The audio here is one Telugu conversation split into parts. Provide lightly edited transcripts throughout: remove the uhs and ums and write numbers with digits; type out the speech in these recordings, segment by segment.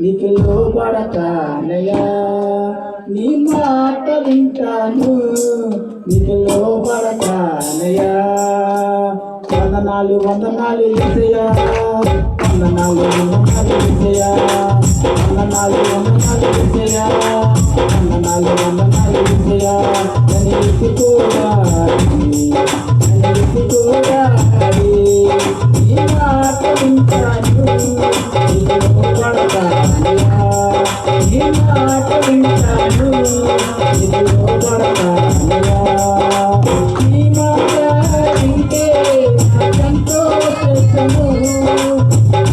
నీకు లోబడతానయ్యా, నీ మాట వింటాను, నీకు లోబడతానయ్యా. వందనాలు వందనాలు యేసయ్యా, వందనాలు వందనాలు యేసయ్యా, వందనాలు వందనాలు యేసయ్యా, వందనాలు వందనాలు యేసయ్యా. నన్ను ఎత్తుకోవాలి, నన్ను ఎత్తుకోవాలి, నీ మాట వింటాను, నీకు లోబడతానయ్యా, నీ మాట వింటాను, నీకు లోబడతానయ్యా. నీ మాట వింటే నాకెంతో శ్రేష్టము,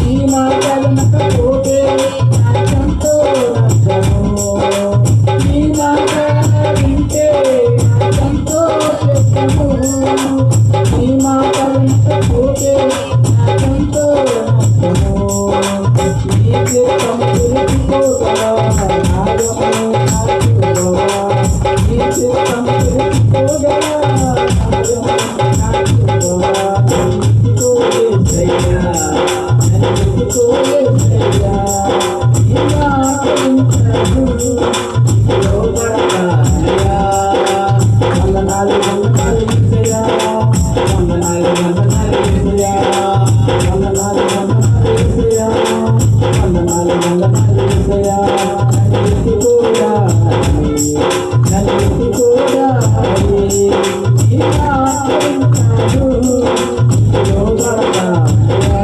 నీ మాట వినకపోతే నాకెంతో నష్టము. నీ మాట వింటే నాకెంతో శ్రేష్టము, నీ మాట వినకపోతే నాకెంతో నష్టము. నీ చిత్తము తెలుసుకోగలవా నాయము నాకుగలవా, నీ చిత్తము తెలుసుకోగలవా నాయము నాకుగలవా. నన్ను యేసయ్యా, నన్ను యేసయ్యా, నీ మాట వింటాను, నీకు లోబడతానయ్యా. వందనాలు వందనాలు యేసయ్యా, వందనాలు వందనాలు యేసయ్యా, వందనాలు వందనాలు యేసయ్యా, వందనాలు వందనాలు యేసయ్యా. నన్ను ఎత్తుకోవాలి, నన్ను ఎత్తుకోవాలి, నీ మాట వింటాను, నీకు లోబడతానయ్యా.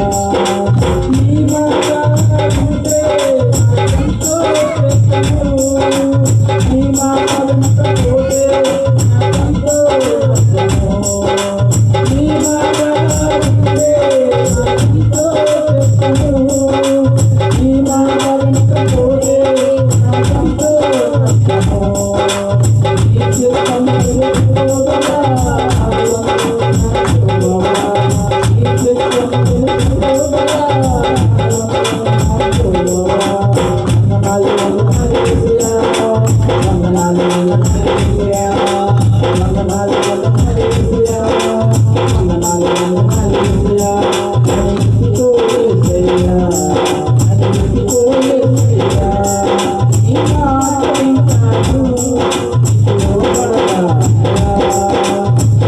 నీ మాట వింటే నాకెంతో శ్రేష్టము, నీ మాట వినకపోతే నాకెంతో నష్టము. నీ మాట వింటే నాకెంతో శ్రేష్టము, నీ మాట వినకపోతే నాకెంతో నష్టము. నీ చిత్తము తెలుసుకోగలవా నాయము నాకుగలవా, నీ చిత్తము తెలుసుకోగలవా నాయము నాకుగలవా. వందనాలు వందనాలు యేసయ్యా, వందనాలు వందనాలు యేసయ్యా, వందనాలు వందనాలు యేసయ్యా, వందనాలు వందనాలు యేసయ్యా. నన్ను ఎత్తుకో యేసయ్యా, నన్ను ఎత్తుకో యేసయ్యా, నీ మాట వింటాను, నీకు లోబడతానయ్యా.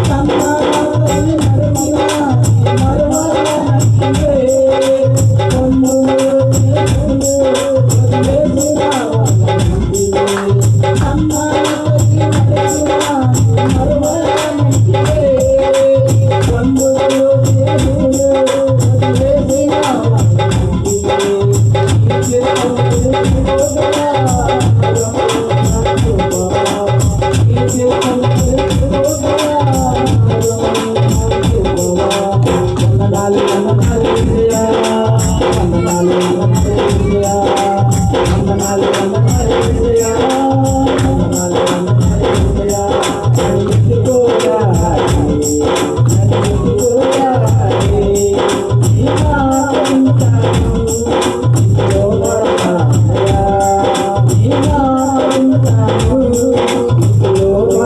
సంతానాన్ని మరచినా మరవనట్లే, కన్నులు చేతులు వదిలేసిన వాళ్ళంటి, సంతానాన్ని మరచినా మరవనట్లే, కన్నులు చేతులు వదిలేసిన వాళ్ళంటి. నీ చిత్తము తెలుసుకోగలవా నాయము నాకుగలవా, నీ చిత్తము తెలుసుకోగలవా నాయము నాకుగలవా. వందనాలు వందనాలు యేసయ్యా, వందనాలు వందనాలు యేసయ్యా, వందనాలు వందనాలు యేసయ్యా, వందనాలు వందనాలు యేసయ్యా. నన్ను ఎత్తుకోవాలి, నన్ను ఎత్తుకోవాలి, నీ మాట